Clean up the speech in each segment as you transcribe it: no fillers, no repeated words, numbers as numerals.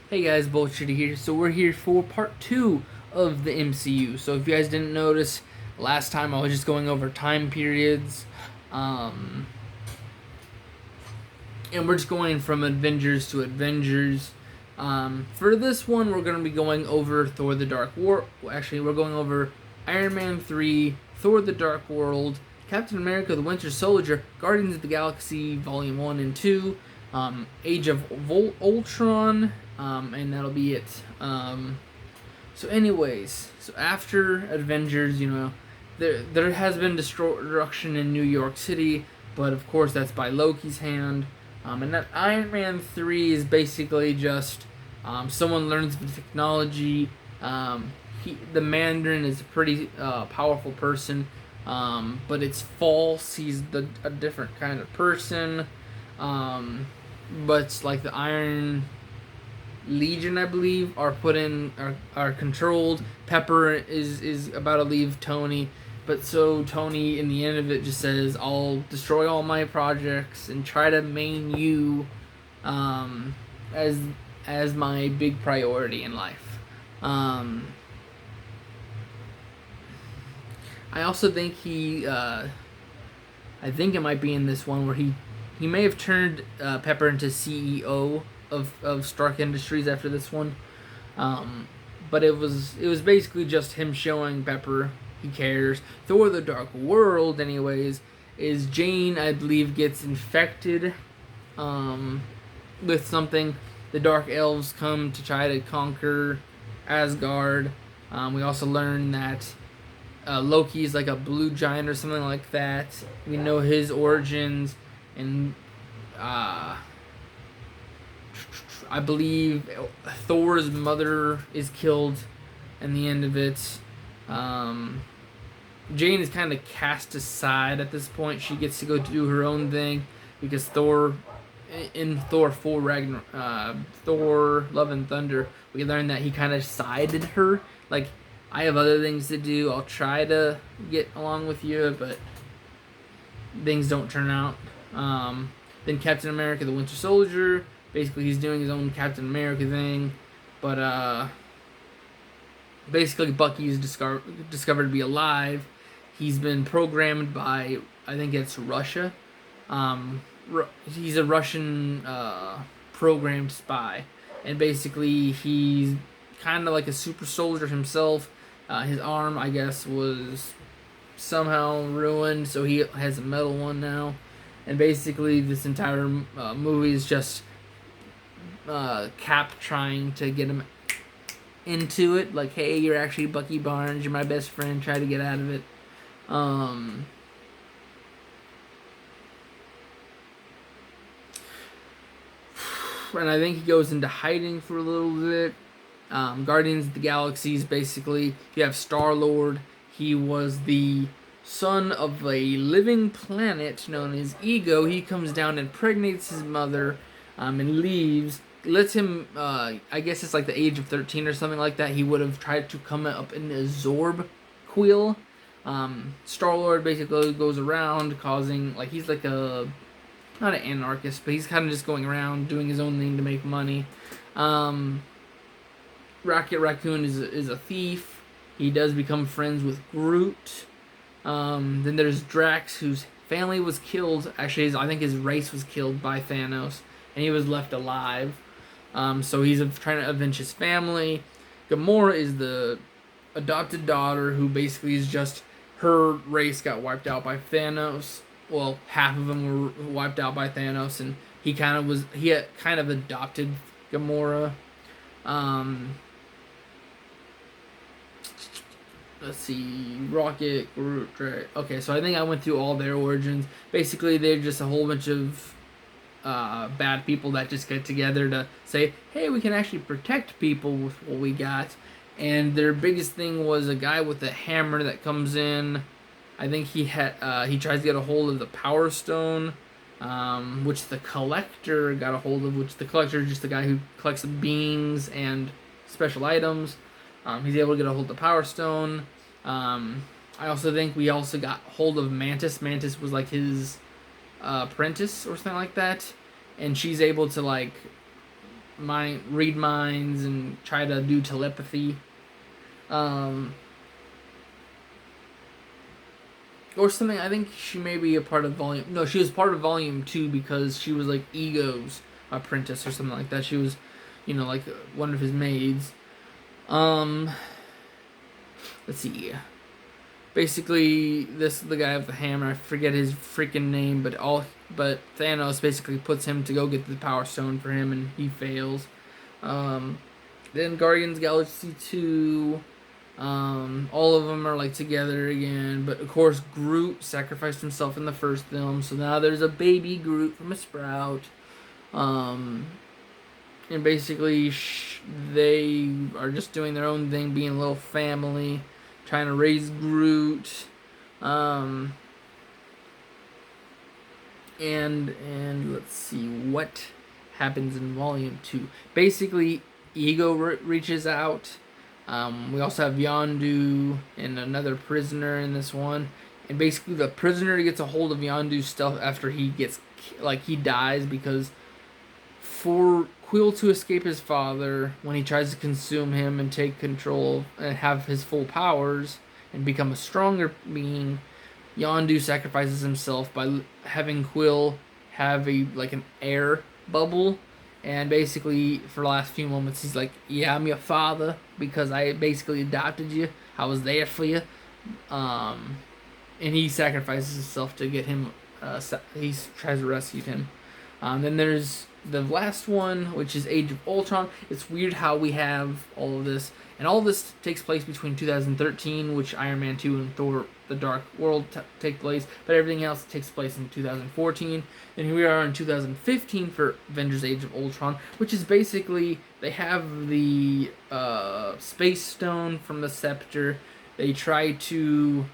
Hey guys, Bullshit here. So we're here for part 2 of the MCU. So if you guys didn't notice, last time I was just going over time periods. Um, and we're just going from Avengers to Avengers. For this one, we're going to be going over Thor the Dark World. Actually, we're going over Iron Man 3, Thor the Dark World, Captain America the Winter Soldier, Guardians of the Galaxy Volume 1 and 2, Age of Ultron, and that'll be it. So, anyways, so after Avengers, there has been destruction in New York City, but of course that's by Loki's hand. And that Iron Man 3 is basically just someone learns the technology. The Mandarin is a pretty powerful person, but it's false. He's a different kind of person. But like the Iron Legion, I believe, are controlled. Pepper is about to leave Tony, but so Tony, in the end of it, just says, "I'll destroy all my projects and try to main you, um, as as my big priority in life." I also think I think it might be in this one where he may have turned Pepper into CEO of Stark Industries after this one. But it was basically just him showing Pepper he cares. Thor: The Dark World, anyways, is Jane, I believe, gets infected with something. The Dark Elves come to try to conquer Asgard. We also learn that Loki is like a blue giant or something like that. We know his origins, and I believe Thor's mother is killed in the end of it. Jane is kind of cast aside at this point. She gets to go do her own thing because in Thor 4 Thor Love and Thunder, we learned that he kind of sided her. Like, I have other things to do. I'll try to get along with you, but things don't turn out. Then Captain America the Winter Soldier. Basically, he's doing his own Captain America thing. But, basically, Bucky is discovered to be alive. He's been programmed by, I think it's Russia. He's a Russian programmed spy. And basically, he's kind of like a super soldier himself. His arm, I guess, was somehow ruined, so he has a metal one now. And basically, this entire movie is just Cap trying to get him into it. Like, hey, you're actually Bucky Barnes. You're my best friend. Try to get out of it. And I think he goes into hiding for a little bit. Guardians of the Galaxies, basically, you have Star-Lord. He was the son of a living planet known as Ego. He comes down, impregnates his mother, and leaves. Lets him, I guess it's like the age of 13 or something like that. He would have tried to come up in a Zorb quill. Star-Lord basically goes around causing, like, he's like not an anarchist, but he's kind of just going around doing his own thing to make money. Rocket Raccoon is a thief. He does become friends with Groot. Then there's Drax, whose family was killed. Actually, I think his race was killed by Thanos, and he was left alive. So he's trying to avenge his family. Gamora is the adopted daughter, who basically is just, her race got wiped out by Thanos. Well, half of them were wiped out by Thanos, and he had kind of adopted Gamora. Let's see, Rocket, Groot, Drake. Okay, so I think I went through all their origins. Basically, they're just a whole bunch of bad people that just get together to say, hey, we can actually protect people with what we got. And their biggest thing was a guy with a hammer that comes in. I think he tries to get a hold of the Power Stone, which the Collector got a hold of. Which the Collector is just the guy who collects beings and special items. He's able to get a hold of the Power Stone. I also think we also got hold of Mantis. Mantis was like his apprentice or something like that, and she's able to, like, read minds and try to do telepathy. Um, or something. I think she may be a part of volume. No, she was part of volume 2 because she was like Ego's apprentice or something like that. She was, like one of his maids. Um, let's see. Basically, the guy with the hammer. I forget his freaking name, but Thanos basically puts him to go get the Power Stone for him, and he fails. Then Guardians Galaxy 2. All of them are like together again, but of course Groot sacrificed himself in the first film, so now there's a baby Groot from a sprout. And basically they are just doing their own thing, being a little family, trying to raise Groot. And let's see what happens in Volume 2. Basically, Ego reaches out. We also have Yondu and another prisoner in this one. And basically, the prisoner gets a hold of Yondu's stuff after he dies, because for Quill to escape his father, when he tries to consume him and take control and have his full powers and become a stronger being, Yondu sacrifices himself by having Quill have an air bubble, and basically for the last few moments he's like, "Yeah, I'm your father because I basically adopted you. I was there for you." And he sacrifices himself to get him. He tries to rescue him. Then there's the last one, which is Age of Ultron. It's weird how we have all of this. And all this takes place between 2013, which Iron Man 2 and Thor the Dark World take place, but everything else takes place in 2014. And here we are in 2015 for Avengers Age of Ultron, which is basically, they have the Space Stone from the Scepter. They try to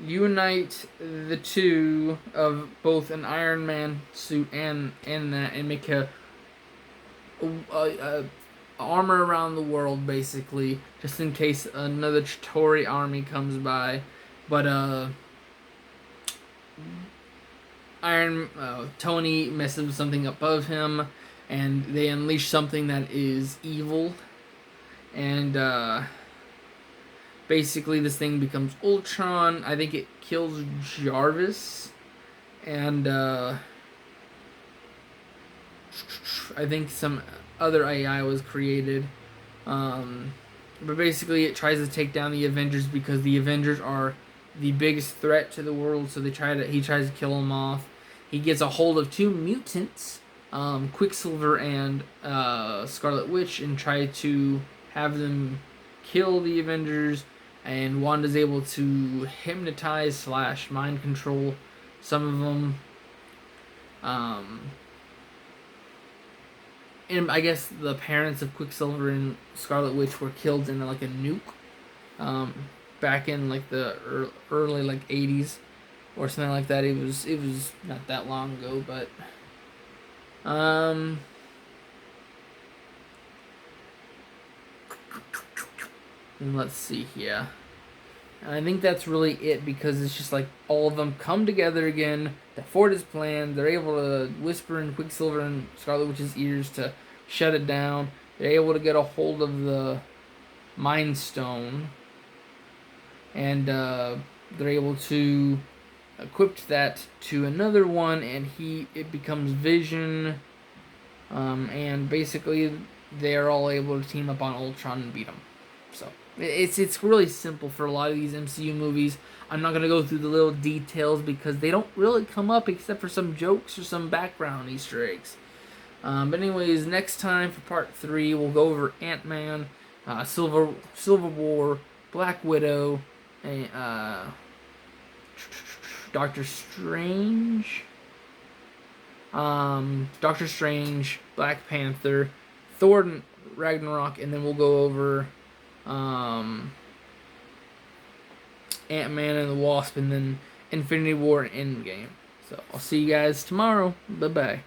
unite the two of both an Iron Man suit and that, and make a armor around the world, basically, just in case another Chitauri army comes by. But Tony messes with something above him, and they unleash something that is evil, and basically this thing becomes Ultron. I think it kills Jarvis, and I think some other AI was created. But basically it tries to take down the Avengers because the Avengers are the biggest threat to the world, so he tries to kill them off. He gets a hold of two mutants, Quicksilver and Scarlet Witch, and try to have them kill the Avengers, and Wanda's able to hypnotize / mind control some of them. And I guess the parents of Quicksilver and Scarlet Witch were killed in like a nuke, back in like the early like 80s or something like that. It was not that long ago, but and let's see here. And I think that's really it, because it's just like all of them come together again to thwart his plan. They're able to whisper in Quicksilver and Scarlet Witch's ears to shut it down. They're able to get a hold of the Mind Stone, and they're able to equip that to another one, and it becomes Vision. And basically they're all able to team up on Ultron and beat him. So it's really simple for a lot of these MCU movies. I'm not gonna go through the little details because they don't really come up except for some jokes or some background Easter eggs. But anyways, next time for part 3, we'll go over Ant-Man, Civil War, Black Widow, and Doctor Strange, Black Panther, Thor and Ragnarok, and then we'll go over Ant-Man and the Wasp, and then Infinity War and Endgame. So I'll see you guys tomorrow. Bye-bye.